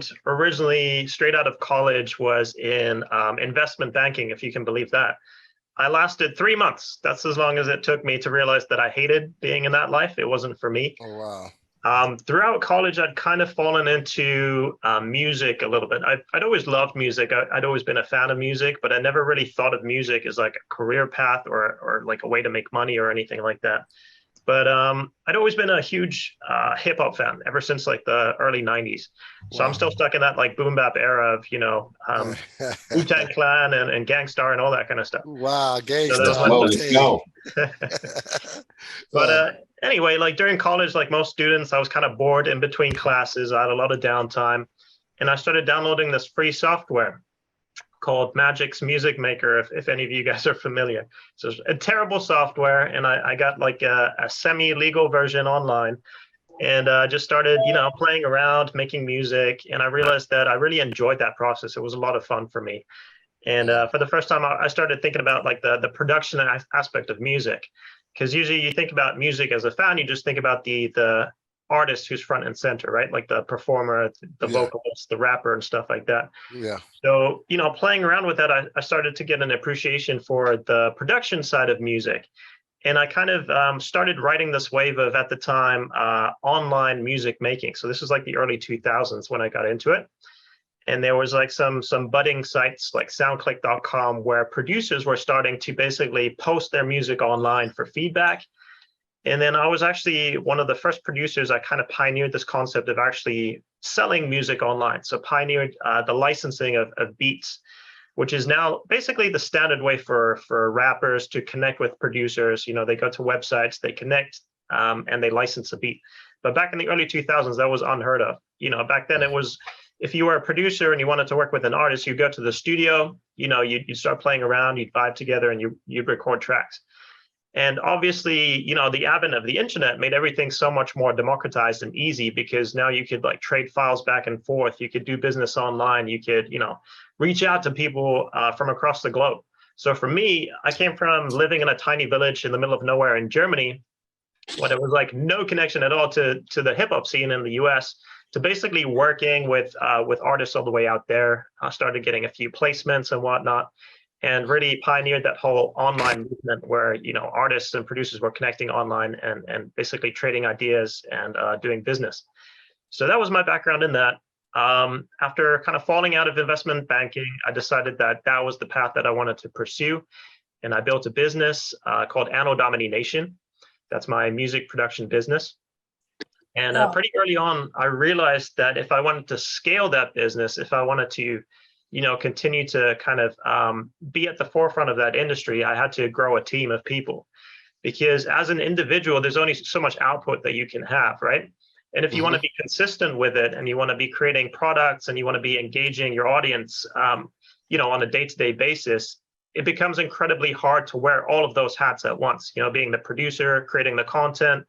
background originally, straight out of college, was in investment banking, if you can believe that. I lasted 3 months. That's as long as it took me to realize that I hated being in that life. It wasn't for me. Oh, wow. Throughout college, I'd kind of fallen into music a little bit. I'd always loved music. I'd always been a fan of music, but I never really thought of music as like a career path or like a way to make money or anything like that. But I'd always been a huge hip hop fan ever since like the early 90s. So I'm still stuck in that like boom bap era of, Wu-Tang Clan and Gangstar and all that kind of stuff. Wow, Gangstar. So let's go. But anyway, like during college, like most students, I was kind of bored in between classes. I had a lot of downtime, and I started downloading this free software called Magic's Music Maker, if any of you guys are familiar. So it's a terrible software, and I got like a semi-legal version online, and just started, playing around, making music, and I realized that I really enjoyed that process. It was a lot of fun for me. And for the first time, I started thinking about like the production aspect of music, because usually you think about music as a fan, you just think about the artist who's front and center, right? Like the performer, the vocalist, the rapper and stuff like that. Yeah. So, playing around with that, I started to get an appreciation for the production side of music. And I kind of started riding this wave of, at the time, online music making. So this was like the early 2000s when I got into it. And there was like some budding sites like soundclick.com where producers were starting to basically post their music online for feedback. And then I was actually one of the first producers. I kind of pioneered this concept of actually selling music online. So pioneered the licensing of beats, which is now basically the standard way for rappers to connect with producers. They go to websites, they connect, and they license a beat. But back in the early 2000s, that was unheard of. Back then it was, if you were a producer and you wanted to work with an artist, you go to the studio, you'd start playing around, you'd vibe together, and you'd record tracks. And obviously, the advent of the internet made everything so much more democratized and easy, because now you could like trade files back and forth. You could do business online. You could, reach out to people from across the globe. So for me, I came from living in a tiny village in the middle of nowhere in Germany, when there was like no connection at all to the hip hop scene in the US, to basically working with artists all the way out there. I started getting a few placements and whatnot, and really pioneered that whole online movement where, artists and producers were connecting online and basically trading ideas and doing business. So that was my background in that. After kind of falling out of investment banking, I decided that that was the path that I wanted to pursue. And I built a business called Anno Domini. That's my music production business. And pretty early on, I realized that if I wanted to scale that business, if I wanted to continue to kind of be at the forefront of that industry, I had to grow a team of people, because as an individual, there's only so much output that you can have, right? And if you want to be consistent with it, and you want to be creating products, and you want to be engaging your audience, on a day-to-day basis, it becomes incredibly hard to wear all of those hats at once, being the producer, creating the content,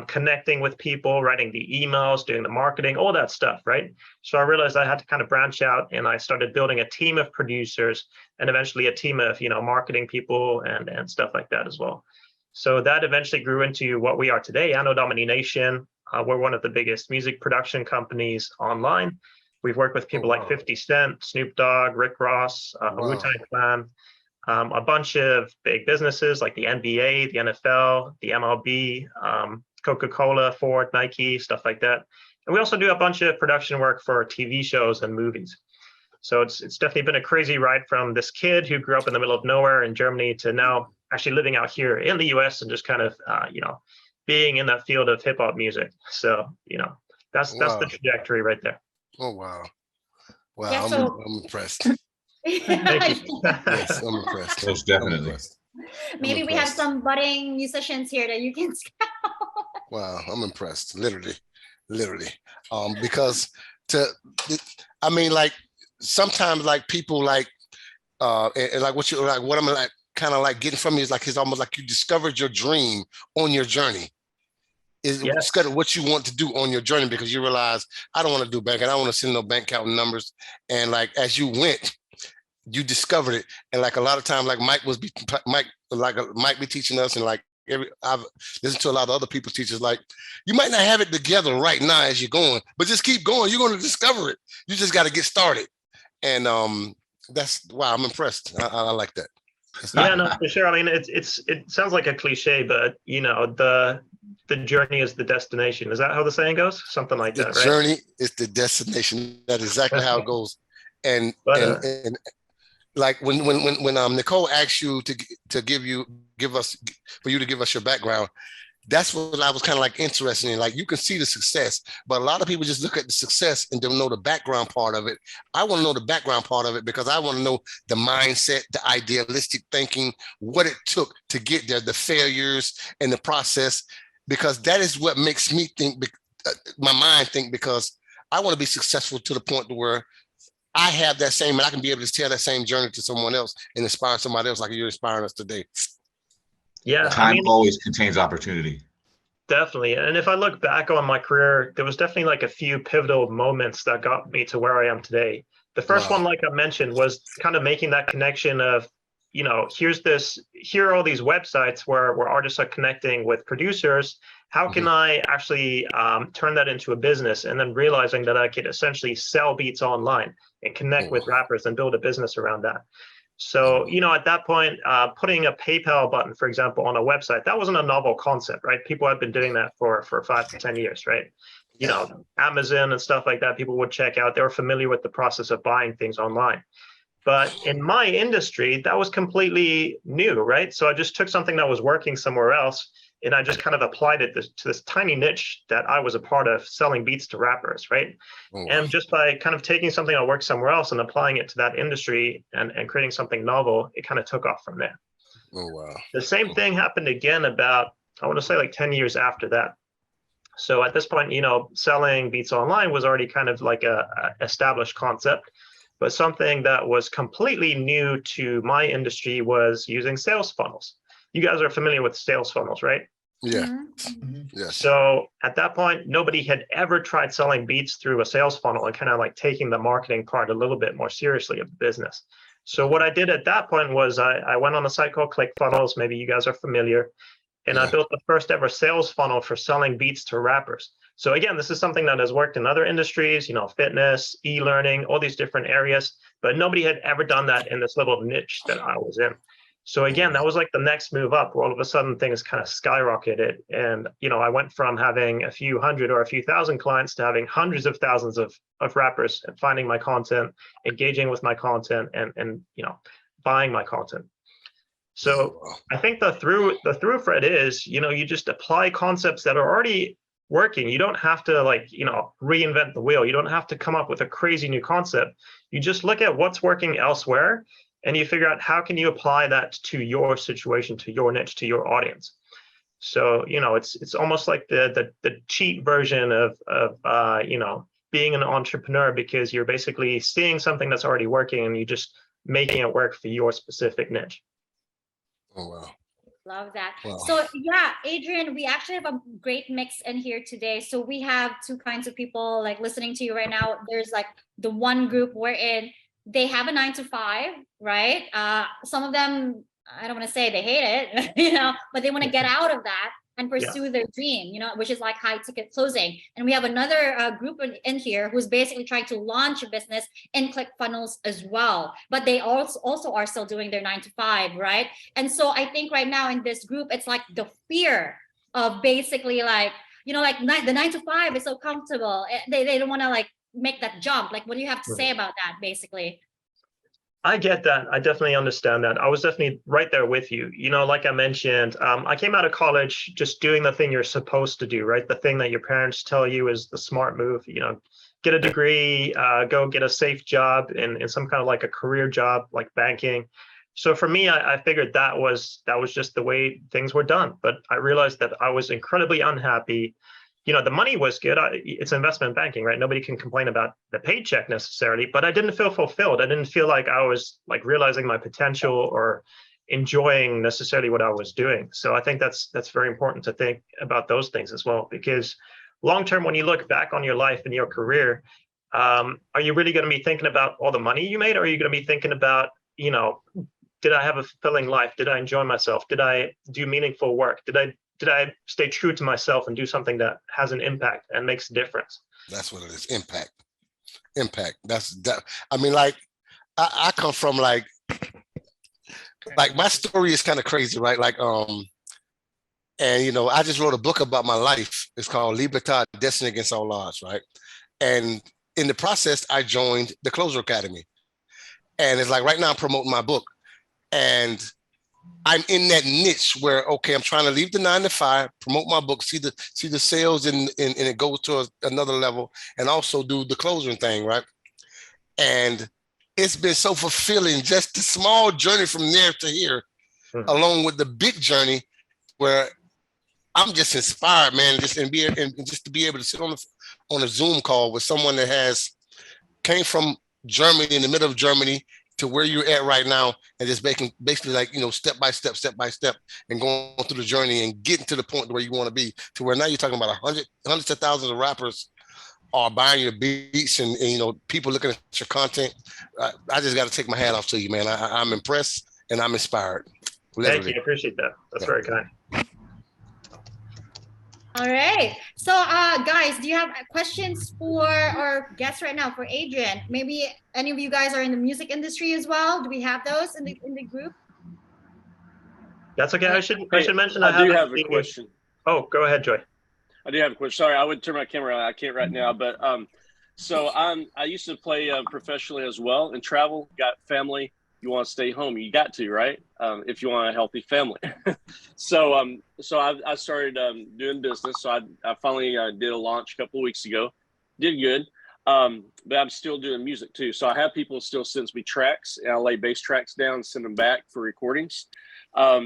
connecting with people, writing the emails, doing the marketing, all that stuff, right? So I realized I had to kind of branch out, and I started building a team of producers and eventually a team of, marketing people and stuff like that as well. So that eventually grew into what we are today, Anno Domini Nation. We're one of the biggest music production companies online. We've worked with people like 50 Cent, Snoop Dogg, Rick Ross, Wu-Tang Clan, a bunch of big businesses like the NBA, the NFL, the MLB, Coca-Cola, Ford, Nike, stuff like that. And we also do a bunch of production work for TV shows and movies. So it's definitely been a crazy ride from this kid who grew up in the middle of nowhere in Germany to now actually living out here in the US and just kind of, being in that field of hip hop music. So, that's the trajectory right there. Oh, wow. Wow, Yeah, I'm impressed. Thank you. Yes, I'm impressed. Most definitely. Maybe we have some budding musicians here that you can scout. Wow, I'm impressed, literally. Because like sometimes like people like, and like what I'm like kind of like getting from you is like, it's almost like you discovered your dream on your journey. It's kind of what you want to do on your journey, because you realize, I don't want to do bank, and I don't want to send no bank counting numbers. And like, as you went, you discovered it. And like a lot of times, like Mike be teaching us, and like I've listened to a lot of other people's teachers, like, you might not have it together right now as you're going, but just keep going. You're going to discover it. You just got to get started. And that's why I'm impressed. I like that. Yeah, no, for sure. I mean, it sounds like a cliche, but the journey is the destination. Is that how the saying goes? Something like that, right? The journey is the destation. That's exactly how it goes. And But, and like when Nicole asks you to give us your background, that's what I was kind of like interested in. Like, you can see the success, but a lot of people just look at the success and don't know the background part of it. I want to know the background part of it because I want to know the mindset, the idealistic thinking, what it took to get there, the failures and the process, because that is what makes me think, my mind think, because I want to be successful to the point to where I have that same, and I can be able to tell that same journey to someone else and inspire somebody else like you're inspiring us today. yeah, time always contains opportunity. Definitely. And if I look back on my career, there was definitely like a few pivotal moments that got me to where I am today. The first one, like I mentioned, was kind of making that connection of, here are all these websites where artists are connecting with producers. How can I actually turn that into a business? And then realizing that I could essentially sell beats online and connect with rappers and build a business around that. So, at that point, putting a PayPal button, for example, on a website, that wasn't a novel concept, right? People had been doing that for 5 to 10 years, right? Amazon and stuff like that, people would check out. They were familiar with the process of buying things online. But in my industry, that was completely new, right? So I just took something that was working somewhere else, and I just kind of applied it to this tiny niche that I was a part of, selling beats to rappers, right? And just by kind of taking something that worked somewhere else and applying it to that industry and creating something novel, it kind of took off from there. The same thing happened again about, I want to say like 10 years after that. So at this point, selling beats online was already kind of like a established concept. But something that was completely new to my industry was using sales funnels. You guys are familiar with sales funnels, right? Yeah. Yes. So at that point, nobody had ever tried selling beats through a sales funnel and kind of like taking the marketing part a little bit more seriously of the business. So what I did at that point was I went on a site called ClickFunnels. Maybe you guys are familiar. And I built the first ever sales funnel for selling beats to rappers. So again, this is something that has worked in other industries, fitness, e-learning, all these different areas, but nobody had ever done that in this little niche that I was in. So again, that was like the next move up, where all of a sudden things kind of skyrocketed. And, I went from having a few hundred or a few thousand clients to having hundreds of thousands of rappers and finding my content, engaging with my content, and buying my content. So I think the through thread is, you just apply concepts that are already working. You don't have to reinvent the wheel. You don't have to come up with a crazy new concept. You just look at what's working elsewhere and you figure out how can you apply that to your situation, to your niche, to your audience. So, it's almost like the cheat version of being an entrepreneur, because you're basically seeing something that's already working and you just making it work for your specific niche. Oh, wow. Love that. Wow. So yeah, Adrian, we actually have a great mix in here today. So we have two kinds of people like listening to you right now. There's like the one group wherein they have a 9-to-5, right? Some of them, I don't want to say they hate it, but they want to get out of that and pursue their dream, which is like high ticket closing. And we have another group in here who's basically trying to launch a business in ClickFunnels as well. But they also are still doing their 9-to-5, right? And so I think right now in this group, it's like the fear of basically like, the 9-to-5 is so comfortable. They don't want to like make that jump. Like, what do you have to say about that, basically? I get that. I definitely understand that. I was definitely right there with you. Like I mentioned, I came out of college just doing the thing you're supposed to do, right? The thing that your parents tell you is the smart move, get a degree, go get a safe job in some kind of like a career job, like banking. So for me, I figured that was just the way things were done. But I realized that I was incredibly unhappy. The money was good. It's investment banking, right? Nobody can complain about the paycheck necessarily, but I didn't feel fulfilled. I didn't feel like I was like realizing my potential or enjoying necessarily what I was doing. So I think that's very important to think about those things as well, because long term, when you look back on your life and your career, are you really going to be thinking about all the money you made, or are you going to be thinking about, did I have a fulfilling life? Did I enjoy myself? Did I do meaningful work? Did I stay true to myself and do something that has an impact and makes a difference? That's what it is. Impact. That's that. I mean, like I come from like my story is kind of crazy, right? Like, and you know, I just wrote a book about my life. It's called Libertad, Destiny Against All Odds, right? And in the process, I joined the Closer Academy. And it's like right now I'm promoting my book. And I'm in that niche where, okay, I'm trying to leave the 9 to 5, promote my book, see the sales and it goes to another level, and also do the closing thing, right? And it's been so fulfilling, just the small journey from there to here, along with the big journey where I'm just inspired, man, just to be able to sit on a Zoom call with someone that came from Germany, in the middle of Germany, to where you're at right now, and just basically like, you know, step by step, and going through the journey and getting to the point where you want to be, to where now you're talking about hundreds of thousands of rappers are buying your beats, and you know, people looking at your content. I just got to take my hat off to you, man. I'm impressed and I'm inspired. Literally. Thank you. I appreciate that. That's very kind. All right. So, guys, do you have questions for our guest right now, for Adrian? Maybe any of you guys are in the music industry as well. Do we have those in the group? That's okay. I should mention I do have a question. Oh, go ahead, Joy. I do have a question. Sorry, I would turn my camera on. I can't right now, but so I used to play professionally as well and travel. Got family. You want to stay home, you got to, right? If you want a healthy family. So I started doing business. So I finally did a launch a couple of weeks ago. Did good. But I'm still doing music too. So I have people still send me tracks, and I lay bass tracks down and send them back for recordings. But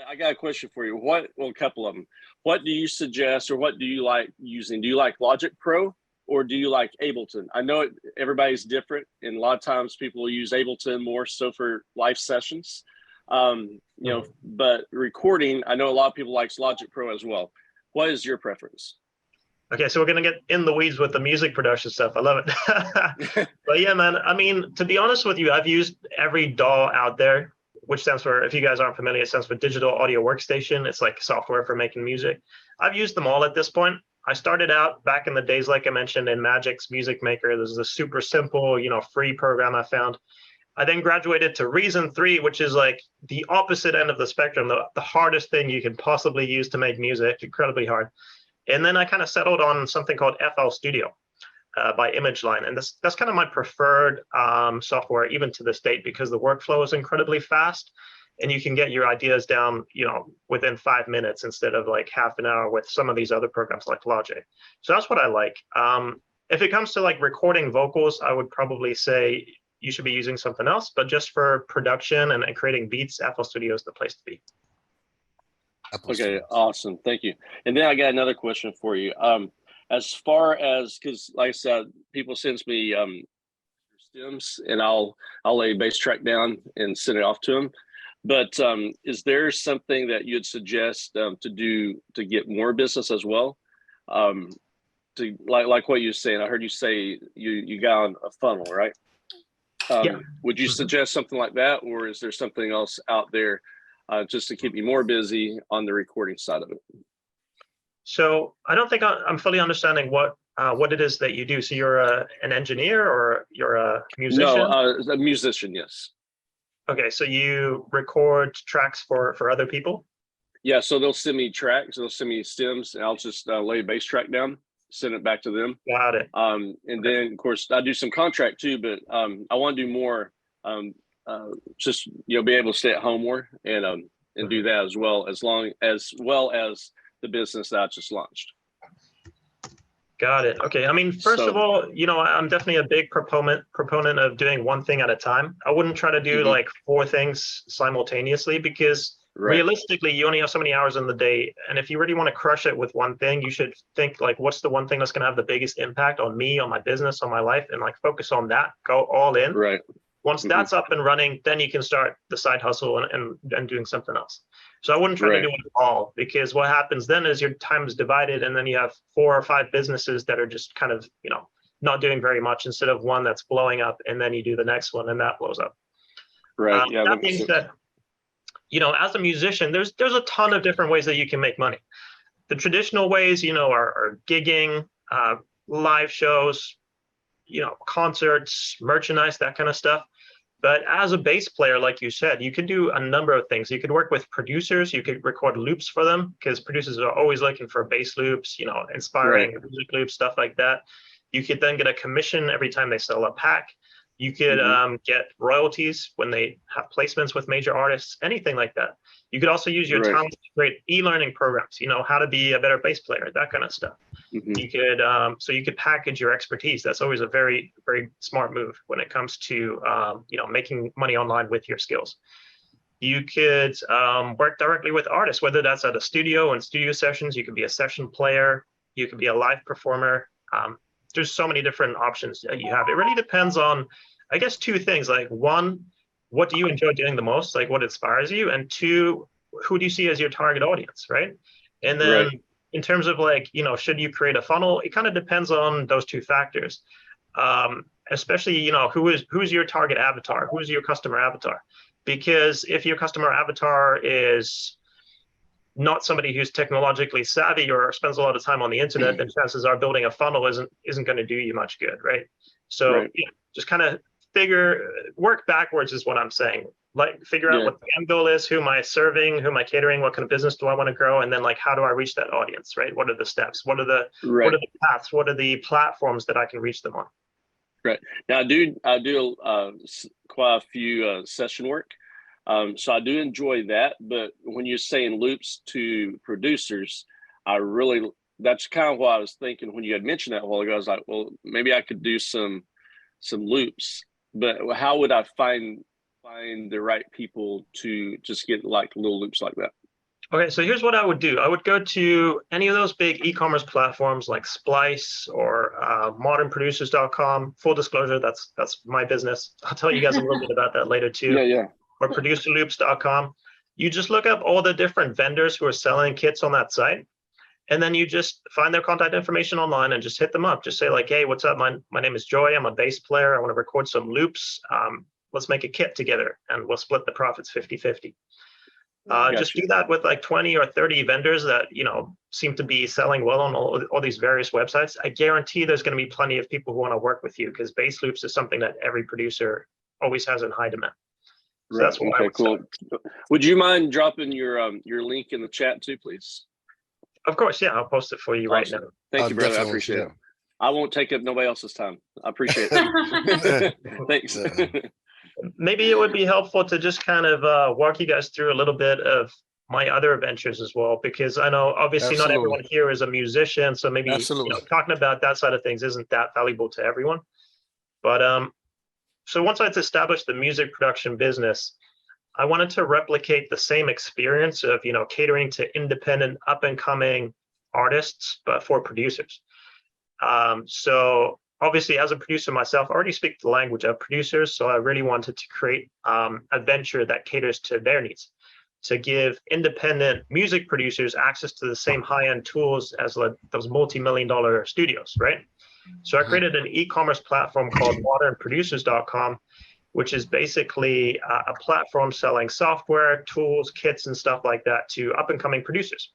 I got a question for you. Well, a couple of them. What do you suggest, or what do you like using? Do you like Logic Pro, or do you like Ableton? I know everybody's different, and a lot of times people use Ableton more so for live sessions. You know, but recording, I know a lot of people likes Logic Pro as well. What is your preference? Okay, so we're gonna get in the weeds with the music production stuff. I love it. But yeah, man, I mean, to be honest with you, I've used every DAW out there, which stands for, if you guys aren't familiar, it stands for Digital Audio Workstation. It's like software for making music. I've used them all at this point. I started out back in the days, like I mentioned, in Magic's Music Maker. This is a super simple, you know, free program I found. I then graduated to Reason 3, which is like the opposite end of the spectrum, the hardest thing you can possibly use to make music, incredibly hard. And then I kind of settled on something called FL Studio by ImageLine. And that's kind of my preferred software, even to this date, because the workflow is incredibly fast. And you can get your ideas down, you know, within 5 minutes instead of like half an hour with some of these other programs like Logic. So that's what I like. If it comes to like recording vocals, I would probably say you should be using something else. But just for production and creating beats, FL Studio is the place to be. Okay, awesome. Thank you. And then I got another question for you. As far as, because like I said, people sends me stems, and I'll lay a bass track down and send it off to them. But is there something that you'd suggest to do to get more business as well? To like what you're saying, I heard you say you got on a funnel, right? Yeah. Would you suggest something like that, or is there something else out there just to keep you more busy on the recording side of it? So I don't think I'm fully understanding what it is that you do. So you're an engineer, or you're a musician? No, a musician, yes. Okay, so you record tracks for other people? Yeah, so they'll send me tracks, they'll send me stems, and I'll just lay a bass track down, send it back to them. Got it. And then, of course, I do some contract too, but I want to do more, just, you know, be able to stay at home more and do that as well as the business that I just launched. Got it. Okay. I mean, first of all, you know, I'm definitely a big proponent of doing one thing at a time. I wouldn't try to do like 4 things simultaneously, because realistically, you only have so many hours in the day. And if you really want to crush it with one thing, you should think like, what's the one thing that's going to have the biggest impact on me, on my business, on my life, and like focus on that, go all in. Right. Once that's up and running, then you can start the side hustle and doing something else. So I wouldn't try to do it all, because what happens then is your time is divided, and then you have 4 or 5 businesses that are just kind of, you know, not doing very much, instead of one that's blowing up, and then you do the next one and that blows up. Right. Yeah. That being said, as a musician, there's a ton of different ways that you can make money. The traditional ways, are gigging, live shows, concerts, merchandise, that kind of stuff. But as a bass player, like you said, you can do a number of things. You could work with producers. You could record loops for them, because producers are always looking for bass loops, inspiring music loops, stuff like that. You could then get a commission every time they sell a pack. You could get royalties when they have placements with major artists, anything like that. You could also use your talent to create e-learning programs, how to be a better bass player, that kind of stuff. You could, so you could package your expertise. That's always a very, very smart move when it comes to, making money online with your skills. You could work directly with artists, whether that's at a studio and studio sessions. You could be a session player. You could be a live performer. There's so many different options that you have. It really depends on, I guess, two things. Like, one, what do you enjoy doing the most? Like, what inspires you? And two, who do you see as your target audience, right? And then in terms of should you create a funnel? It kind of depends on those two factors. Especially, who's your target avatar? Who's your customer avatar? Because if your customer avatar is not somebody who's technologically savvy or spends a lot of time on the internet, then chances are building a funnel isn't going to do you much good, right? So just kind of work backwards is what I'm saying. Like, figure out what the end goal is, who am I serving, who am I catering, what kind of business do I want to grow, and then how do I reach that audience, right? What are the steps? What are the paths? What are the platforms that I can reach them on? Right. Now, I do quite a few session work. So I do enjoy that, but when you're saying loops to producers, that's kind of what I was thinking when you had mentioned that a while ago. I was like, well, maybe I could do some loops, but how would I find the right people to just get little loops like that? Okay, so here's what I would do. I would go to any of those big e-commerce platforms like Splice or modernproducers.com. Full disclosure, that's my business. I'll tell you guys a little bit about that later too. Or producerloops.com. You just look up all the different vendors who are selling kits on that site. And then you just find their contact information online and just hit them up. Just say hey, what's up? My name is Joy. I'm a bass player. I want to record some loops. Let's make a kit together and we'll split the profits 50-50. Just do that with 20 or 30 vendors that, seem to be selling well on all these various websites. I guarantee there's going to be plenty of people who want to work with you, because bass loops is something that every producer always has in high demand. So that's what I would cool. Start. Would you mind dropping your link in the chat too, please? Of course, yeah. I'll post it for you right now. Thank you, brother. I appreciate it. I won't take up nobody else's time. I appreciate it. Thanks. Maybe it would be helpful to just kind of walk you guys through a little bit of my other ventures as well, because I know obviously not everyone here is a musician, so maybe talking about that side of things isn't that valuable to everyone. But so once I'd established the music production business, I wanted to replicate the same experience of, catering to independent up and coming artists, but for producers. So obviously as a producer myself, I already speak the language of producers. So I really wanted to create a venture that caters to their needs, to give independent music producers access to the same high-end tools as those multi-million-dollar studios, right? So I created an e-commerce platform called modernproducers.com, which is basically a platform selling software, tools, kits, and stuff like that to up-and-coming producers.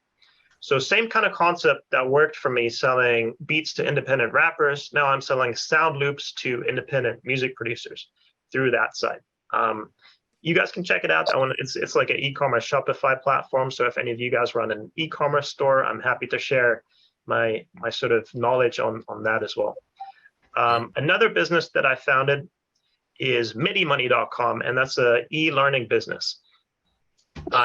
So same kind of concept that worked for me selling beats to independent rappers. Now I'm selling sound loops to independent music producers through that site. You guys can check it out. That one, it's like an e-commerce Shopify platform. So if any of you guys run an e-commerce store, I'm happy to share my sort of knowledge on that as well. Another business that I founded is midimoney.com, and that's a e-learning business.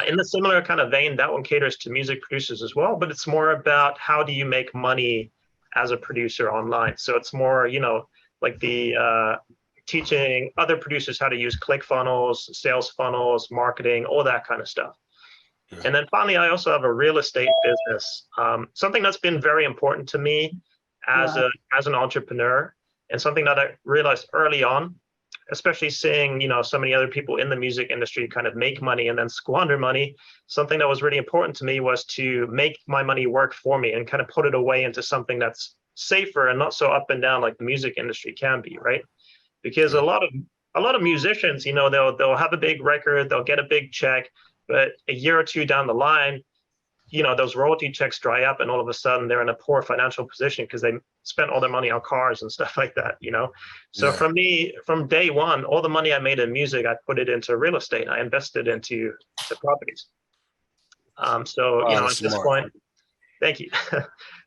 In the similar kind of vein, that one caters to music producers as well, but it's more about how do you make money as a producer online. So it's more, like the teaching other producers how to use ClickFunnels, sales funnels, marketing, all that kind of stuff. Yeah. And then finally, I also have a real estate business, something that's been very important to me as an entrepreneur, and something that I realized early on, especially seeing, so many other people in the music industry kind of make money and then squander money. Something that was really important to me was to make my money work for me and kind of put it away into something that's safer and not so up and down like the music industry can be, right? Because a lot of a lot of musicians, you know, they'll have a big record, they'll get a big check, but a year or two down the line, you know, those royalty checks dry up, and all of a sudden they're in a poor financial position because they spent all their money on cars and stuff like that, you know. So for me, from day one, all the money I made in music, I put it into real estate. I invested into properties. So, you know, at this point, thank you.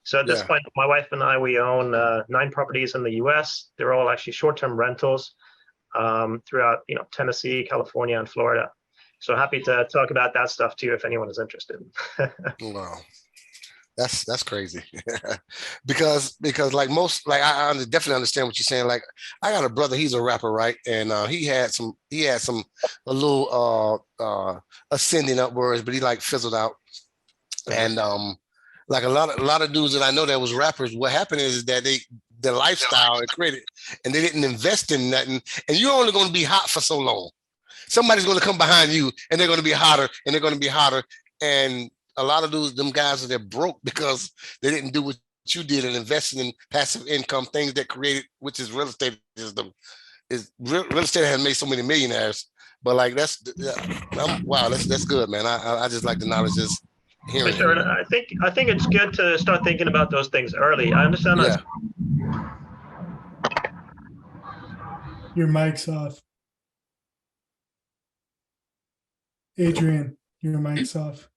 So at this point, my wife and I, we own 9 properties in the US. They're all actually short-term rentals throughout, you know, Tennessee, California, and Florida. So happy to talk about that stuff too, if anyone is interested. Wow. That's crazy. because like most, like I definitely understand what you're saying. Like I got a brother, he's a rapper, right? And he had a little ascending upwards, but he like fizzled out. And like a lot of dudes that I know that was rappers, what happened is that their lifestyle and credit, and they didn't invest in nothing. And you're only going to be hot for so long. Somebody's going to come behind you, and they're going to be hotter, and they're going to be hotter. And a lot of them guys, they're broke because they didn't do what you did and investing in passive income, things that created, which is real estate. Real estate has made so many millionaires. But like wow, that's good, man. I just like the knowledge. Just hearing. For sure. And I think it's good to start thinking about those things early. I understand that. Your mic's off. Adrian, your mic's off.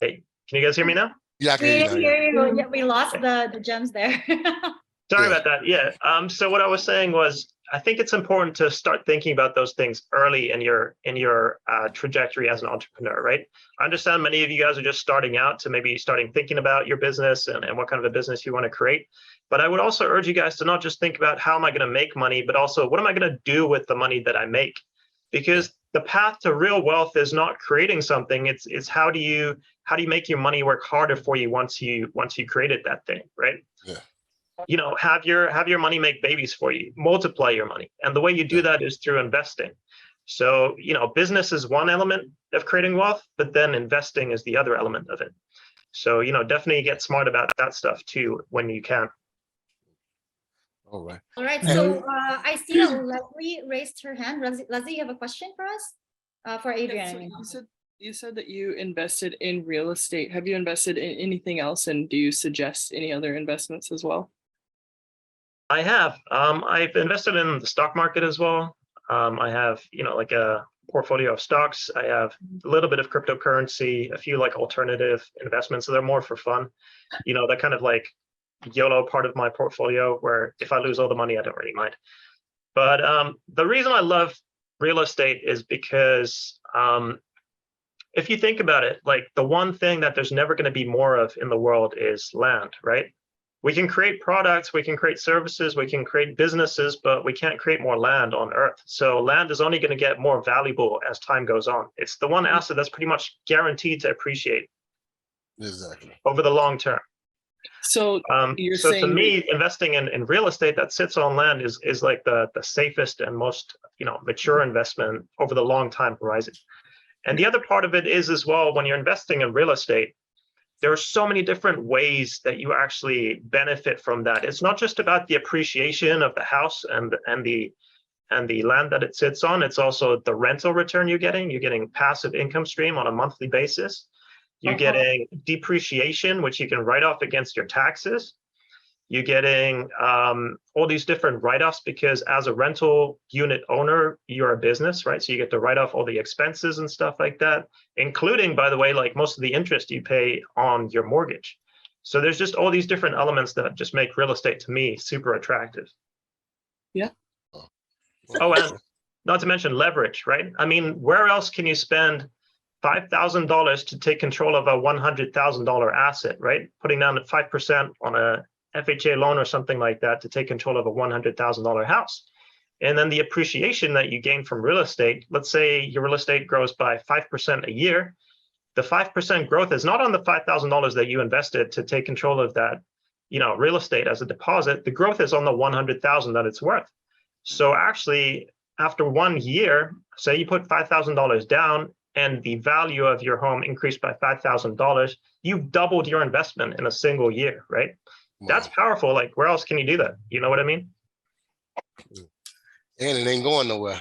Hey, can you guys hear me now? Yeah, I can hear you. Yeah, we lost the gems there. Sorry about that. Yeah. So what I was saying was, I think it's important to start thinking about those things early in your trajectory as an entrepreneur, right? I understand many of you guys are just starting out to maybe thinking about your business and what kind of a business you want to create. But I would also urge you guys to not just think about how am I going to make money, but also what am I going to do with the money that I make? Because the path to real wealth is not creating something. It's how do you make your money work harder for you once you created that thing, right? Yeah. You know, have your money make babies for you, multiply your money. And the way you do that is through investing. So, you know, business is one element of creating wealth, but then investing is the other element of it. So, you know, definitely get smart about that stuff too when you can. All right. All right. So I see that Leslie raised her hand. Leslie, you have a question for us? For Adrian. So you said that you invested in real estate. Have you invested in anything else? And do you suggest any other investments as well? I have. I've invested in the stock market as well. I have, you know, like a portfolio of stocks. I have a little bit of cryptocurrency, a few like alternative investments. So they're more for fun. You know, they're kind of like YOLO part of my portfolio where if I lose all the money, I don't really mind. But the reason I love real estate is because if you think about it, like the one thing that there's never going to be more of in the world is land, right? We can create products, we can create services, we can create businesses, but we can't create more land on Earth. So land is only going to get more valuable as time goes on. It's the one asset that's pretty much guaranteed to appreciate over the long term. So you're so saying to me, investing in real estate that sits on land is like the safest and most, you know, mature investment over the long time horizon. And the other part of it is as well, when you're investing in real estate, there are so many different ways that you actually benefit from that. It's not just about the appreciation of the house and the land that it sits on. It's also the rental return you're getting. You're getting passive income stream on a monthly basis. You're getting depreciation, which you can write off against your taxes. You're getting all these different write-offs because as a rental unit owner, you're a business, right? So you get to write off all the expenses and stuff like that, including, by the way, like most of the interest you pay on your mortgage. So there's just all these different elements that just make real estate to me super attractive. Yeah. Oh, and not to mention leverage, right? I mean, where else can you spend $5,000 to take control of a $100,000 asset, right? Putting down 5% on a FHA loan or something like that to take control of a $100,000 house. And then the appreciation that you gain from real estate, let's say your real estate grows by 5% a year. The 5% growth is not on the $5,000 that you invested to take control of that, you know, real estate as a deposit. The growth is on the $100,000 that it's worth. So actually, after 1 year, say you put $5,000 down and the value of your home increased by $5,000, you've doubled your investment in a single year, right? Wow. That's powerful. Like, where else can you do that? You know what I mean? And it ain't going nowhere.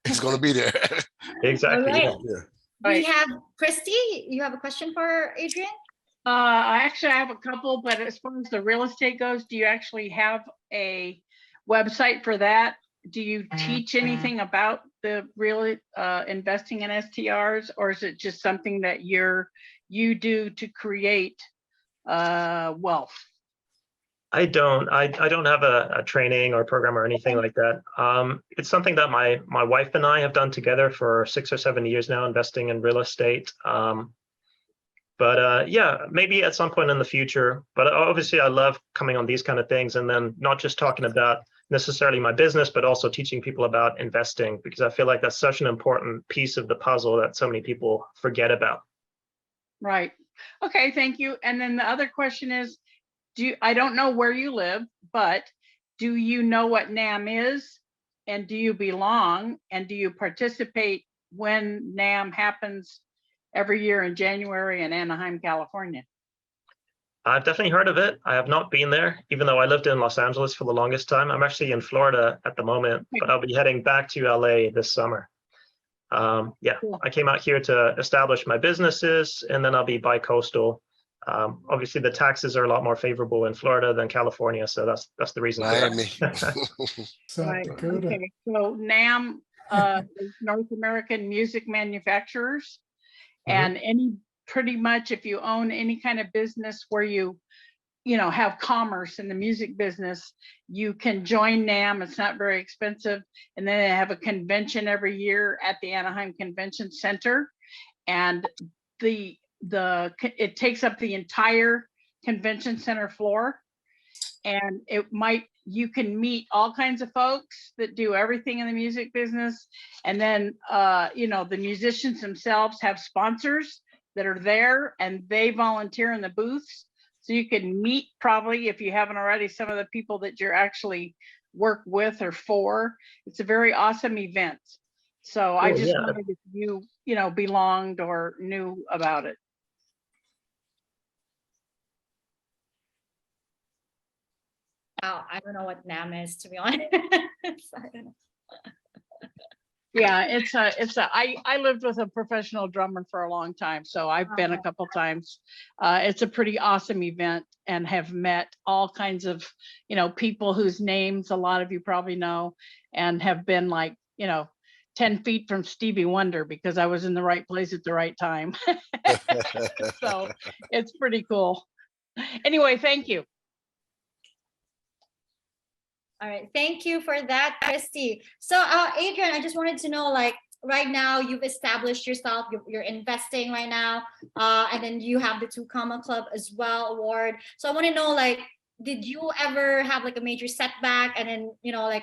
It's gonna be there. Exactly. All right. Yeah. Yeah. We have Christy. You have a question for Adrian? Actually, I have a couple, but as far as the real estate goes, do you actually have a website for that? Do you teach anything about the real investing in STRs, or is it just something that you do to create wealth? I don't have a training or program or anything like that. It's something that my wife and I have done together for 6 or 7 years now, investing in real estate. But yeah, maybe at some point in the future. But obviously, I love coming on these kind of things, and then not just talking about necessarily my business, but also teaching people about investing, because I feel like that's such an important piece of the puzzle that so many people forget about. Right. Okay, thank you. And then the other question is, I don't know where you live, but do you know what NAM is? And do you belong? And do you participate when NAM happens every year in January in Anaheim, California? I've definitely heard of it. I have not been there, even though I lived in Los Angeles for the longest time. I'm actually in Florida at the moment, but I'll be heading back to LA this summer. Yeah, Cool. I came out here to establish my businesses, and then I'll be bi-coastal. Obviously, the taxes are a lot more favorable in Florida than California, so that's the reason for Miami. that. South Right. Dakota. Okay. So NAM is North American Music Manufacturers, and pretty much if you own any kind of business where you have commerce in the music business, you can join NAM. It's not very expensive, and then they have a convention every year at the Anaheim Convention Center, and it takes up the entire convention center floor, and you can meet all kinds of folks that do everything in the music business. And then the musicians themselves have sponsors that are there, and they volunteer in the booths, so you can meet, probably if you haven't already, some of the people that you're actually work with or for. It's a very awesome event. So I just wondered if you belonged or knew about it. Oh, I don't know what NAM is, to be honest. I don't know. Yeah, I lived with a professional drummer for a long time, so I've been a couple times. It's a pretty awesome event, and have met all kinds of, people whose names a lot of you probably know, and have been 10 feet from Stevie Wonder because I was in the right place at the right time. So it's pretty cool. Anyway, thank you. All right, thank you for that, Christy. So Adrian, I just wanted to know, right now you've established yourself, you're investing right now, and then you have the 2 Comma Club as well award. So I want to know, did you ever have a major setback, and then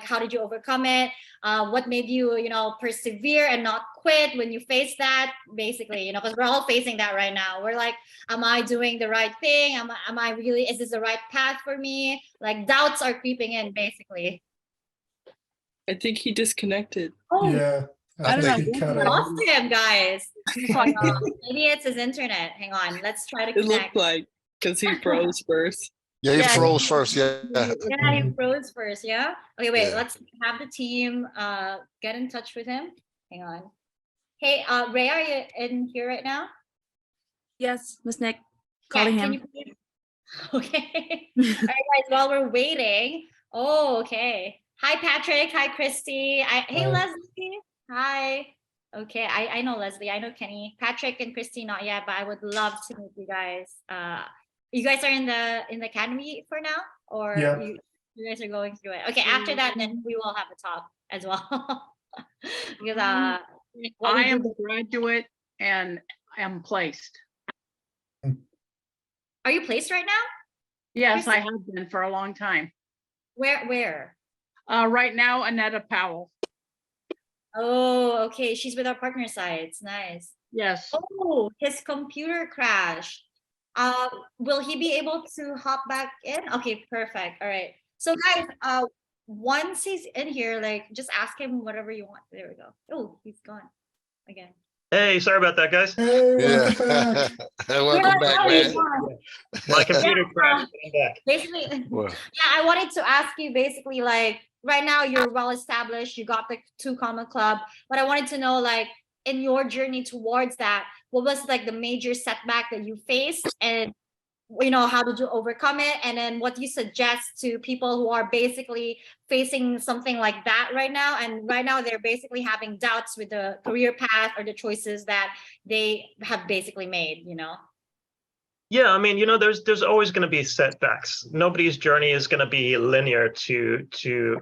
how did you overcome it? What made you persevere and not quit when you face that, basically, because we're all facing that right now. We're like, am I doing the right thing? Am I really, is this the right path for me? Doubts are creeping in, basically. I think he disconnected. Oh, Yeah. I don't think know. he cut we out. lost him, guys. Yeah. Maybe it's his internet. Hang on, let's try to It connect. looked like, because he froze first. Yeah, he Yeah. froze first. Yeah. Yeah, he Mhm. froze first. Yeah. Okay, wait. Yeah. Let's have the team get in touch with him. Hang on. Hey, Ray, are you in here right now? Yes, Miss Nick, calling Can him. you please? Okay. All right, guys. While we're waiting. Oh, okay. Hi, Patrick. Hi, Christy. Hey, Hi. Leslie. Hi. Okay, I know Leslie. I know Kenny. Patrick and Christy not yet, but I would love to meet you guys. You guys are in the academy for now, or Yeah. you guys are going through it? Okay, after that, then we will have a talk as well. Because what we I am do- a graduate and am placed. Are you placed right now? Yes, I Christy? have been for a long time. Where? Right now, Annetta Powell. Oh, okay. She's with our partner sites. Nice. Yes. Oh, his computer crashed. Will he be able to hop back in? Okay, perfect. All right. So guys, once he's in here, just ask him whatever you want. There we go. Oh, he's gone again. Hey, sorry about that, guys. Hey, Yeah. welcome back. Welcome back, man. My computer crashed. I'm back. Basically, Well, yeah, I wanted to ask you basically like right now you're well established, you got the 2 Comma Club, but I wanted to know like in your journey towards that, what was like the major setback that you faced and how did you overcome it? And then what do you suggest to people who are basically facing something like that right now? And right now they're basically having doubts with the career path or the choices that they have basically made, Yeah, I mean, there's always going to be setbacks. Nobody's journey is going to be linear to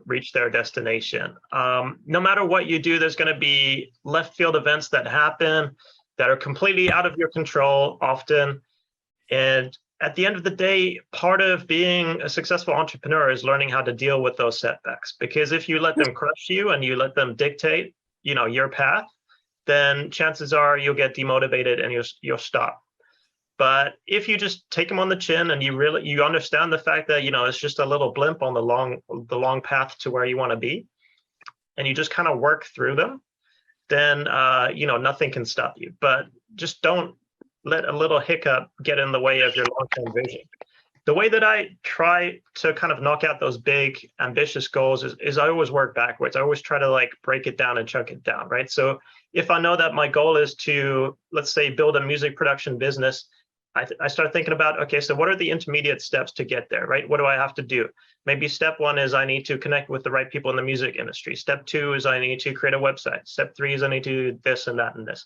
reach their destination. No matter what you do, there's going to be left field events that happen that are completely out of your control often. And at the end of the day, part of being a successful entrepreneur is learning how to deal with those setbacks. Because if you let them crush you and you let them dictate, your path, then chances are you'll get demotivated and you'll stop. But if you just take them on the chin and you understand the fact that it's just a little blimp on the long path to where you want to be, and you just kind of work through them, then nothing can stop you. But just don't let a little hiccup get in the way of your long-term vision. The way that I try to kind of knock out those big ambitious goals is I always work backwards. I always try to like break it down and chunk it down, right? So if I know that my goal is to, let's say, build a music production business, I start thinking about, okay, so what are the intermediate steps to get there, right? What do I have to do? Maybe step 1 is I need to connect with the right people in the music industry. Step 2 is I need to create a website. Step 3 is I need to do this and that and this.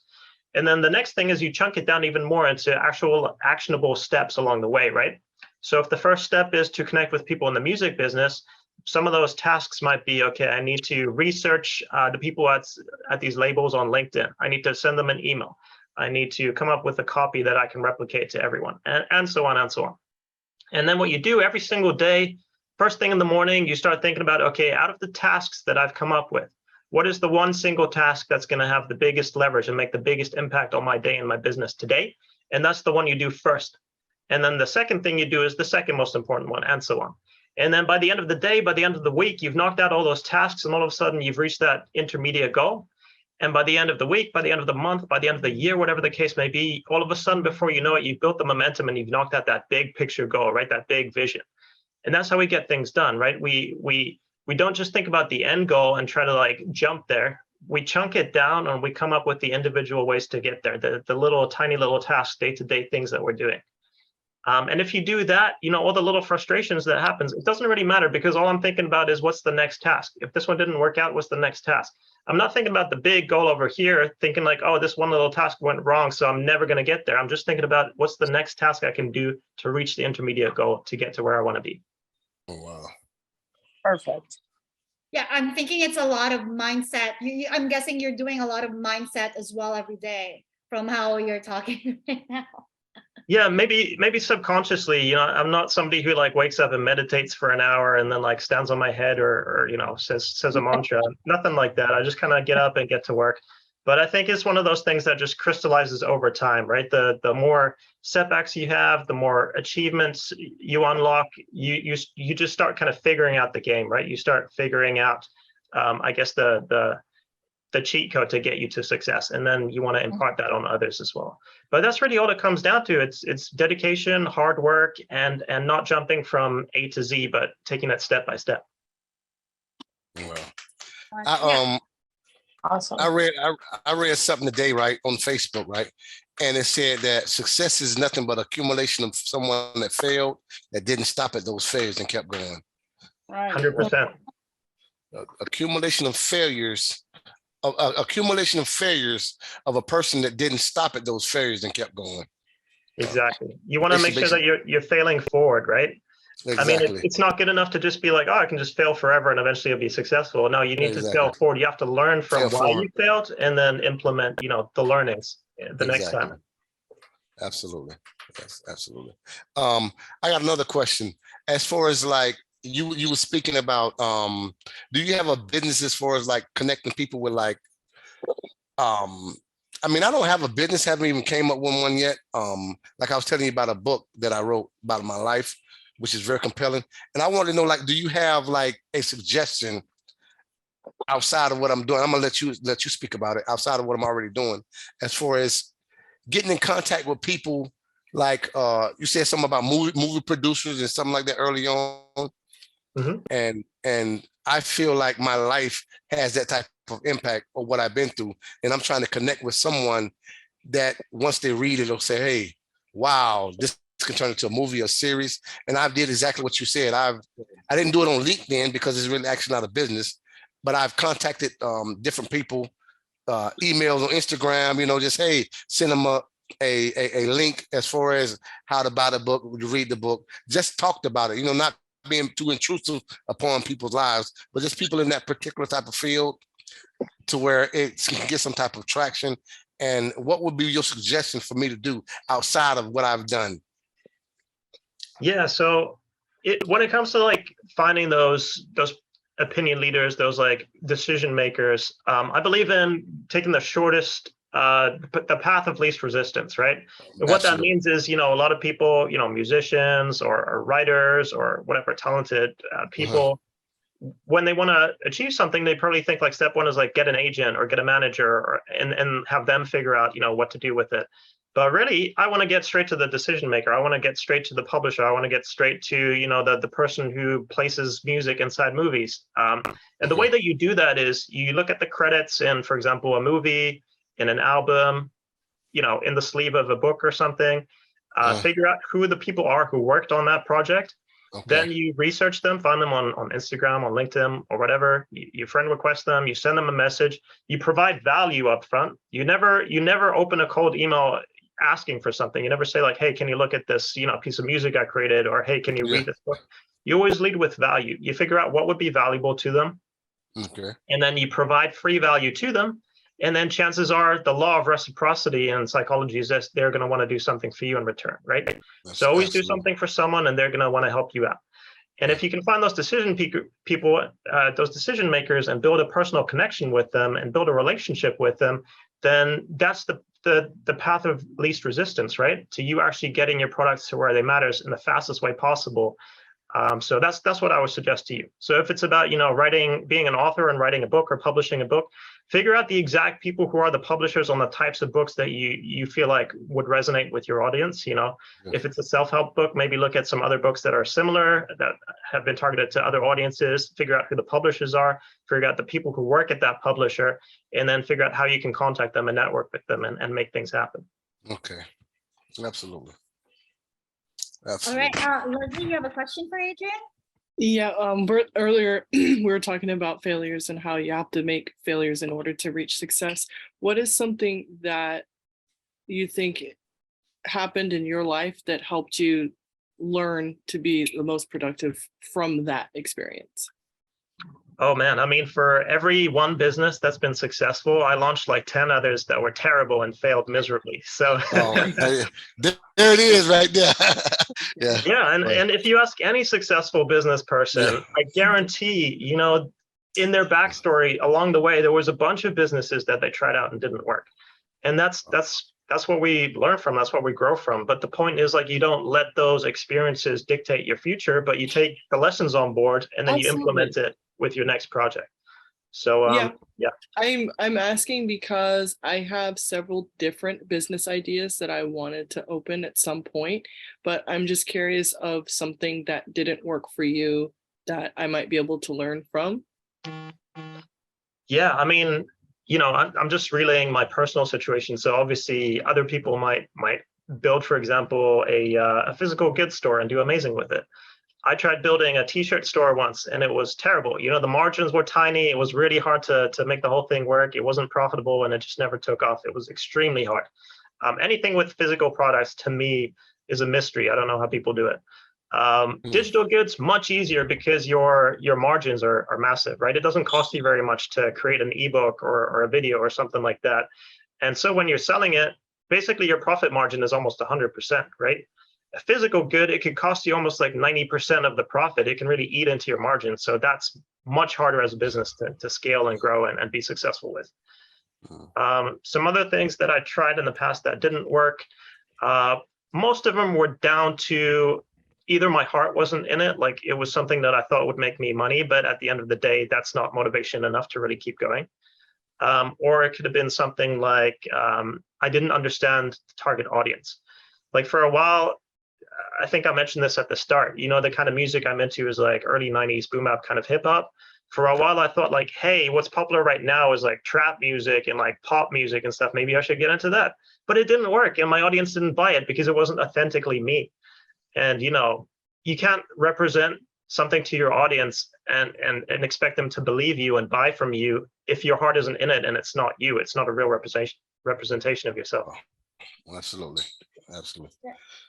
And then the next thing is you chunk it down even more into actual actionable steps along the way, right? So if the first step is to connect with people in the music business, some of those tasks might be, okay, I need to research the people at these labels on LinkedIn. I need to send them an email. I need to come up with a copy that I can replicate to everyone, and so on and so on. And then what you do every single day, first thing in the morning, you start thinking about, okay, out of the tasks that I've come up with, what is the one single task that's going to have the biggest leverage and make the biggest impact on my day and my business today? And that's the one you do first. And then the second thing you do is the second most important one, and so on. And then by the end of the day, by the end of the week, you've knocked out all those tasks, and all of a sudden you've reached that intermediate goal. And by the end of the week, by the end of the month, by the end of the year, whatever the case may be, all of a sudden, before you know it, you've built the momentum and you've knocked out that big picture goal, right? That big vision. And that's how we get things done, right? We don't just think about the end goal and try to like jump there. We chunk it down and we come up with the individual ways to get there, the little tiny little tasks, day-to-day things that we're doing. And if you do that, all the little frustrations that happens, it doesn't really matter because all I'm thinking about is what's the next task? If this one didn't work out, what's the next task? I'm not thinking about the big goal over here, thinking like, oh, this one little task went wrong, so I'm never going to get there. I'm just thinking about what's the next task I can do to reach the intermediate goal to get to where I want to be. oh, wow. Perfect. Yeah, I'm thinking it's a lot of mindset. I'm guessing you're doing a lot of mindset as well every day from how you're talking right now. Yeah, maybe subconsciously, I'm not somebody who like wakes up and meditates for an hour and then like stands on my head or says a mantra. Nothing like that. I just kind of get up and get to work. But I think it's one of those things that just crystallizes over time, right? The more setbacks you have, the more achievements you unlock, you just start kind of figuring out the game, right? You start figuring out, I guess the cheat code to get you to success, and then you want to impart that on others as well. But that's really all it comes down to. It's dedication, hard work, and not jumping from A to Z, but taking that step by step. Well, Awesome. I read something today, right, on Facebook, right, and it said that success is nothing but accumulation of someone that failed, that didn't stop at those failures and kept going. Right. 100%. Accumulation of failures of a person that didn't stop at those failures and kept going. Exactly. You want to make sure that you're failing forward, right? Exactly. I mean, it's not good enough to just be like, oh, I can just fail forever and eventually you'll be successful. No, you need to fail forward. You have to learn from why you failed and then implement, the learnings the next time. Absolutely. Yes, absolutely. I got another question. As far as like you were speaking about, do you have a business as far as like connecting people with like, I mean, I don't have a business, haven't even came up with one yet. Like I was telling you about a book that I wrote about my life, which is very compelling. And I want to know, like, do you have like a suggestion outside of what I'm doing. I'm gonna let you speak about it outside of what I'm already doing, as far as getting in contact with people like you said something about movie producers and something like that early on. And I feel like my life has that type of impact of what I've been through. And I'm trying to connect with someone that once they read it, they'll say, hey, wow, this can turn into a movie or series. And I did exactly what you said. I didn't do it on LinkedIn because it's really actually not a business, but I've contacted different people, emails on Instagram, you know, just, hey, send them a link as far as how to buy the book, to read the book, just talked about it, you know, not being too intrusive upon people's lives, but just people in that particular type of field to where it can get some type of traction. And what would be your suggestion for me to do outside of what I've done? Yeah, so when it comes to like finding those opinion leaders, those like decision makers, I believe in taking the shortest, the path of least resistance, right? And what that means is, you know, a lot of people, you know, musicians or writers or whatever talented people, when they want to achieve something, they probably think like step one is like get an agent or get a manager and have them figure out, you know, what to do with it. But really, I want to get straight to the decision maker. I want to get straight to the publisher. I want to get straight to, you know, the person who places music inside movies. And the way that you do that is you look at the credits in, for example, a movie, in an album, you know, in the sleeve of a book or something. Figure out who the people are who worked on that project. Then you research them, find them on Instagram, on LinkedIn, or whatever. You friend request them, you send them a message, you provide value up front. You never open a cold email asking for something. You never say like, hey, can you look at this, you know, piece of music I created, or hey, can you read this book? You always lead with value. You figure out what would be valuable to them. And then you provide free value to them. And then chances are the law of reciprocity in psychology is that they're going to want to do something for you in return, right? So always do something for someone and they're going to want to help you out. And if you can find those decision makers and build a personal connection with them and build a relationship with them, then that's the path of least resistance, right? To you actually getting your products to where they matters in the fastest way possible. So that's what I would suggest to you. So if it's about, you know, being an author and writing a book or publishing a book, figure out the exact people who are the publishers on the types of books that you feel like would resonate with your audience. You know, if it's a self-help book, maybe look at some other books that are similar, that have been targeted to other audiences, figure out who the publishers are, figure out the people who work at that publisher, and then figure out how you can contact them and network with them and make things happen. Okay, absolutely. All right, Leslie, you have a question for Adrian? Yeah, earlier we were talking about failures and how you have to make failures in order to reach success. What is something that you think happened in your life that helped you learn to be the most productive from that experience? Oh man, I mean, for every one business that's been successful, I launched like 10 others that were terrible and failed miserably. So there it is right there. Yeah, and if you ask any successful business person, I guarantee, you know, in their backstory along the way, there was a bunch of businesses that they tried out and didn't work. And that's what we learn from, that's what we grow from. But the point is, like, you don't let those experiences dictate your future, but you take the lessons on board and then you implement it with your next project. So I'm asking because I have several different business ideas that I wanted to open at some point, but I'm just curious of something that didn't work for you that I might be able to learn from. Yeah, I mean, you know, I'm just relaying my personal situation. So obviously other people might build, for example, a physical goods store and do amazing with it. I tried building a t-shirt store once and it was terrible. You know, the margins were tiny. It was really hard to make the whole thing work. It wasn't profitable and it just never took off. It was extremely hard. Anything with physical products to me is a mystery. I don't know how people do it. Digital goods, much easier because your margins are massive, right? It doesn't cost you very much to create an ebook or a video or something like that. And so when you're selling it, basically your profit margin is almost 100%, right? A physical good, it could cost you almost like 90% of the profit. It can really eat into your margin. So that's much harder as a business to scale and grow and be successful with. Some other things that I tried in the past that didn't work, most of them were down to either my heart wasn't in it, like it was something that I thought would make me money, but at the end of the day, that's not motivation enough to really keep going. Or it could have been something like I didn't understand the target audience. Like for a while, I think I mentioned this at the start, you know, the kind of music I'm into is like early 90s boom bap kind of hip hop. For a while, I thought like, hey, what's popular right now is like trap music and like pop music and stuff. Maybe I should get into that. But it didn't work, and my audience didn't buy it because it wasn't authentically me. And, you know, you can't represent something to your audience and expect them to believe you and buy from you if your heart isn't in it and it's not you. It's not a real representation of yourself. Absolutely. Absolutely.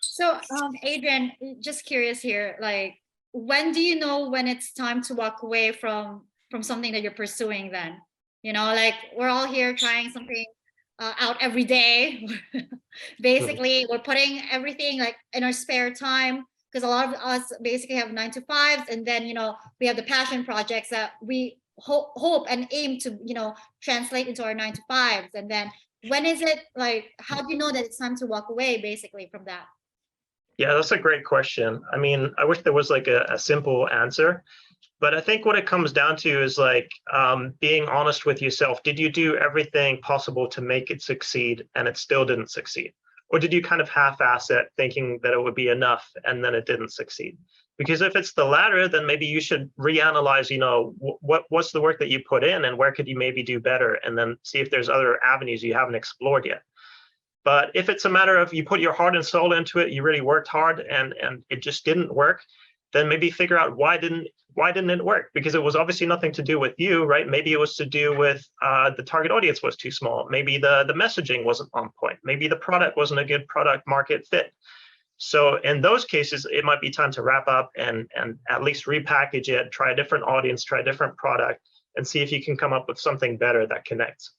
So, Adrian, just curious here, like, when do you know when it's time to walk away from something that you're pursuing then? You know, like we're all here trying something out every day. Basically, we're putting everything like in our spare time, because a lot of us basically have 9 to 5s, and then, you know, we have the passion projects that we hope and aim to, you know, translate into our 9 to 5s. And then when is it, like, how do you know that it's time to walk away basically from that? Yeah, that's a great question. I mean, I wish there was like a simple answer, but I think what it comes down to is like being honest with yourself. Did you do everything possible to make it succeed and it still didn't succeed? Or did you kind of half-ass it thinking that it would be enough and then it didn't succeed? Because if it's the latter, then maybe you should reanalyze, you know, what's the work that you put in and where could you maybe do better, and then see if there's other avenues you haven't explored yet. But if it's a matter of you put your heart and soul into it, you really worked hard and it just didn't work, then maybe figure out why didn't it work? Because it was obviously nothing to do with you, right? Maybe it was to do with the target audience was too small. Maybe the messaging wasn't on point. Maybe the product wasn't a good product market fit. So in those cases, it might be time to wrap up and at least repackage it, try a different audience, try a different product, and see if you can come up with something better that connects.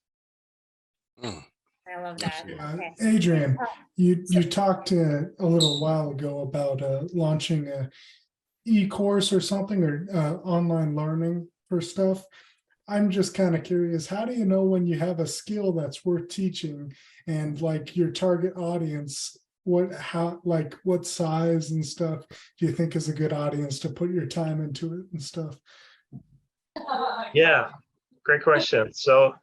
I love that. Okay. Adrian, you talked a little while ago about launching a e-course or something, or online learning for stuff. I'm just kind of curious, how do you know when you have a skill that's worth teaching, and like your target audience, what size and stuff do you think is a good audience to put your time into it and stuff? Yeah, great question. So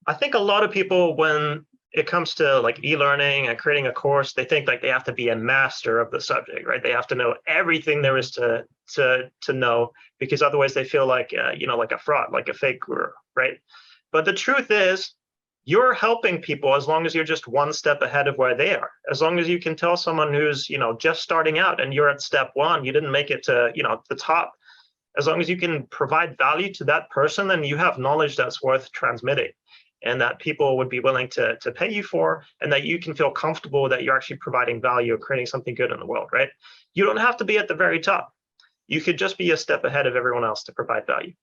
I think a lot of people, when it comes to like e-learning and creating a course, they think like they have to be a master of the subject, right? They have to know everything there is to know, because otherwise they feel like, you know, like a fraud, like a fake guru, right? But the truth is, you're helping people as long as you're just one step ahead of where they are. As long as you can tell someone who's, you know, just starting out and you're at step 1, you didn't make it to, you know, the top. As long as you can provide value to that person, then you have knowledge that's worth transmitting, and that people would be willing to pay you for, and that you can feel comfortable that you're actually providing value or creating something good in the world, right? You don't have to be at the very top. You could just be a step ahead of everyone else to provide value.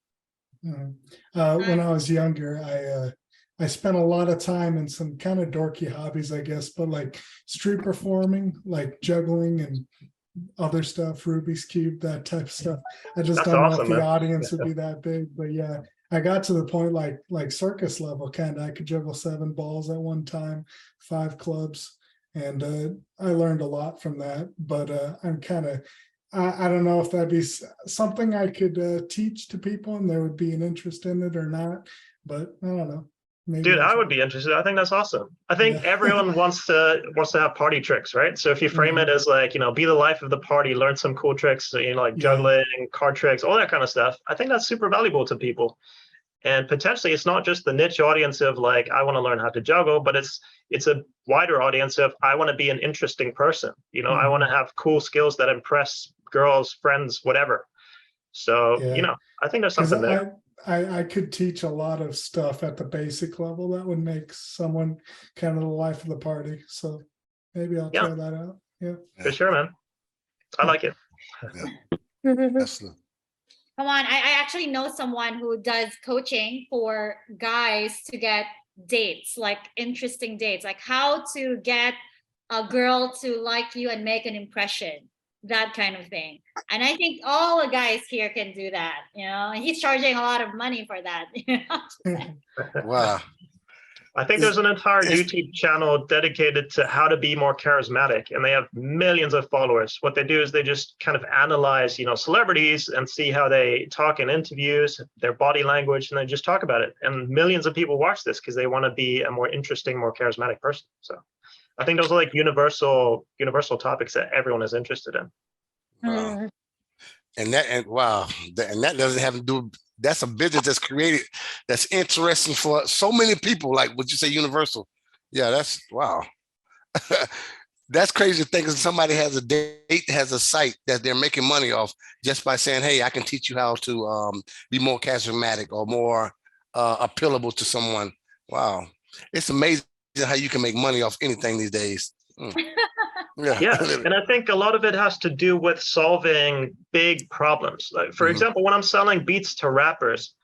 When I was younger, I spent a lot of time in some kind of dorky hobbies, I guess, but like street performing, like juggling and other stuff, Rubik's Cube, that type of stuff. I just That's don't know awesome, if the man. audience would be that big, but yeah, I got to the point like circus level kind of. I could juggle 7 balls at one time, 5 clubs, and I learned a lot from that. But I'm kind of, I don't know if that'd be something I could teach to people and there would be an interest in it or not. But I don't know. Maybe Dude, I would be interested. I think that's awesome. I think everyone wants to have party tricks, right? So if you frame it as like, you know, be the life of the party, learn some cool tricks, you know, like juggling, card tricks, all that kind of stuff, I think that's super valuable to people. And potentially it's not just the niche audience of like, I want to learn how to juggle, but it's a wider audience of, I want to be an interesting person. You know, I want to have cool skills that impress girls, friends, whatever. So, you know, I think there's something there. I could teach a lot of stuff at the basic level that would make someone kind of the life of the party. So maybe I'll try that out. Yeah. For sure, man. I like it. Absolutely. Come on, I actually know someone who does coaching for guys to get dates, like interesting dates, like how to get a girl to like you and make an impression, that kind of thing. And I think all the guys here can do that, you know, and he's charging a lot of money for that. You know? Wow. I think there's an entire It's- YouTube channel dedicated to how to be more charismatic, and they have millions of followers. What they do is they just kind of analyze, celebrities and see how they talk in interviews, their body language, and then just talk about it. And millions of people watch this because they want to be a more interesting, more charismatic person. So I think those are like universal topics that everyone is interested in. Wow. And that doesn't have to do. That's a business that's created, that's interesting for so many people. Like, would you say universal? Yeah, that's wow. That's crazy to think. Somebody has a site that they're making money off just by saying, "Hey, I can teach you how to be more charismatic or more appealable to someone." Wow, it's amazing how you can make money off anything these days. Yeah, and I think a lot of it has to do with solving big problems. Like, for example, when I'm selling beats to rappers,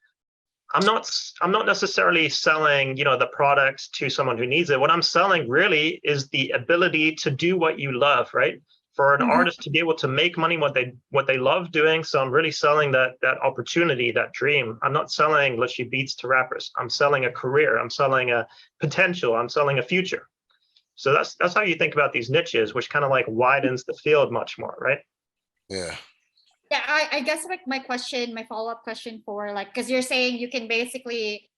I'm not necessarily selling, the products to someone who needs it. What I'm selling really is the ability to do what you love, right? For an artist to be able to make money what they love doing. So I'm really selling that opportunity, that dream. I'm not selling literally beats to rappers. I'm selling a career. I'm selling a potential. I'm selling a future. So that's how you think about these niches, which kind of like widens the field much more, right? Yeah. Yeah, I guess like my follow-up question for like, because you're saying you can basically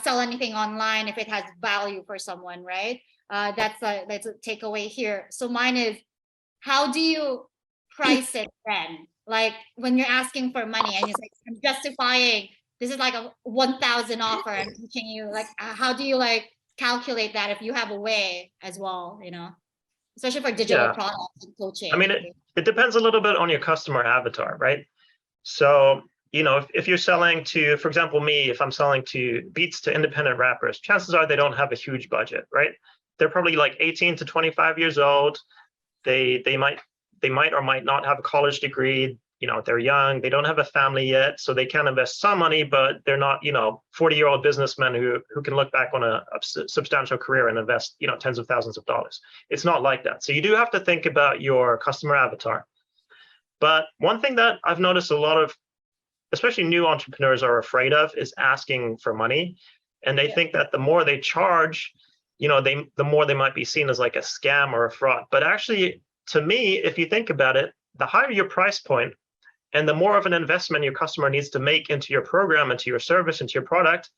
sell anything online if it has value for someone, right? That's a takeaway here. So mine is, how do you price it then? Like when you're asking for money and you're like, I'm justifying, this is like a 1,000 offer I'm teaching you, like how do you like calculate that if you have a way as well, especially for digital products and coaching? I mean, it depends a little bit on your customer avatar, right? So, if you're selling to, for example, me, if I'm selling to beats to independent rappers, chances are they don't have a huge budget, right? They're probably like 18 to 25 years old. They might or might not have a college degree. They're young, they don't have a family yet, so they can invest some money, but they're not, 40-year-old businessmen who can look back on a substantial career and invest, tens of thousands of dollars. It's not like that. So you do have to think about your customer avatar. But one thing that I've noticed a lot of, especially new entrepreneurs, are afraid of is asking for money. And they think that the more they charge, the more they might be seen as like a scam or a fraud. But actually, to me, if you think about it, the higher your price point, and the more of an investment your customer needs to make into your program, into your service, into your product,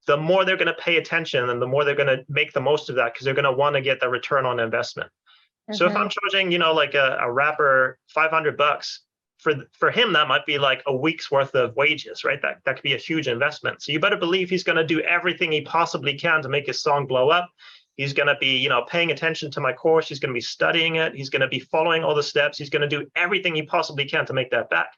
the more they're going to pay attention and the more they're going to make the most of that because they're going to want to get the return on investment. So if I'm charging, like a rapper $500, for him, that might be like a week's worth of wages, right? That could be a huge investment. So you better believe he's going to do everything he possibly can to make his song blow up. He's going to be, paying attention to my course. He's going to be studying it. He's going to be following all the steps. He's going to do everything he possibly can to make that back.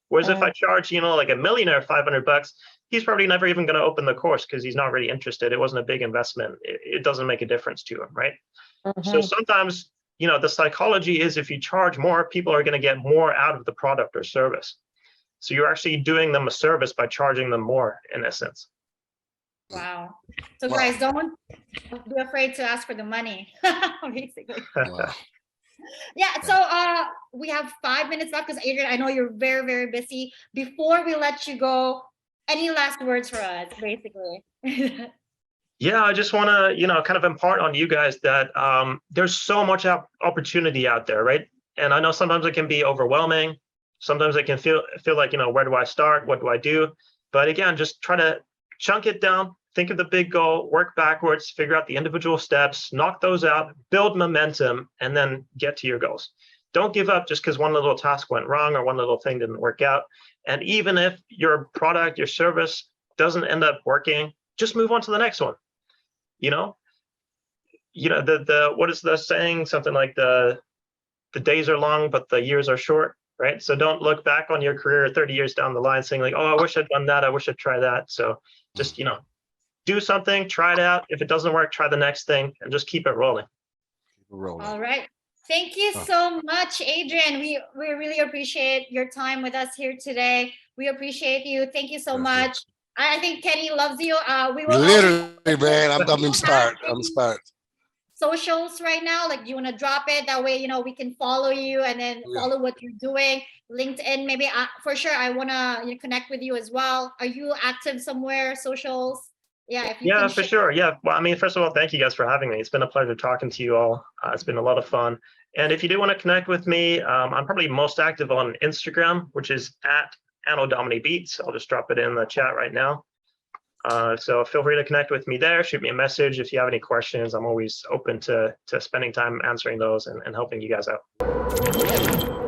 Whereas if I charge, like a millionaire $500, he's probably never even going to open the course because he's not really interested. It wasn't a big investment. It doesn't make a difference to him, right? So sometimes, the psychology is if you charge more, people are going to get more out of the product or service. So you're actually doing them a service by charging them more, in essence. Wow. So guys, don't be afraid to ask for the money, basically. Wow. Yeah, so we have 5 minutes left because Adrian, I know you're very, very busy. Before we let you go, any last words for us, basically? Yeah, I just want to, kind of impart on you guys that there's so much opportunity out there, right? And I know sometimes it can be overwhelming. Sometimes it can feel like, where do I start? What do I do? But again, just try to chunk it down, think of the big goal, work backwards, figure out the individual steps, knock those out, build momentum, and then get to your goals. Don't give up just because one little task went wrong or one little thing didn't work out. And even if your product, your service doesn't end up working, just move on to the next one. What is the saying? Something like the days are long, but the years are short, right? So don't look back on your career 30 years down the line saying like, oh, I wish I'd done that. I wish I'd tried that. So just, do something, try it out. If it doesn't work, try the next thing and just keep it rolling. All right. Thank you so much, Adrian. We really appreciate your time with us here today. We appreciate you. Thank you so much. I think Kenny loves you. We will literally, man. I'm inspired. Socials right now, like, do you want to drop it? That way, we can follow you and then follow what you're doing. LinkedIn, maybe. For sure, I want to connect with you as well. Are you active somewhere, socials? Yeah, if you Yeah, can for share. sure. Yeah. Well, I mean, first of all, thank you guys for having me. It's been a pleasure talking to you all. It's been a lot of fun. And if you do want to connect with me, I'm probably most active on Instagram, which is at Anno Domini Beats. I'll just drop it in the chat right now. So feel free to connect with me there. Shoot me a message if you have any questions. I'm always open to spending time answering those and helping you guys out.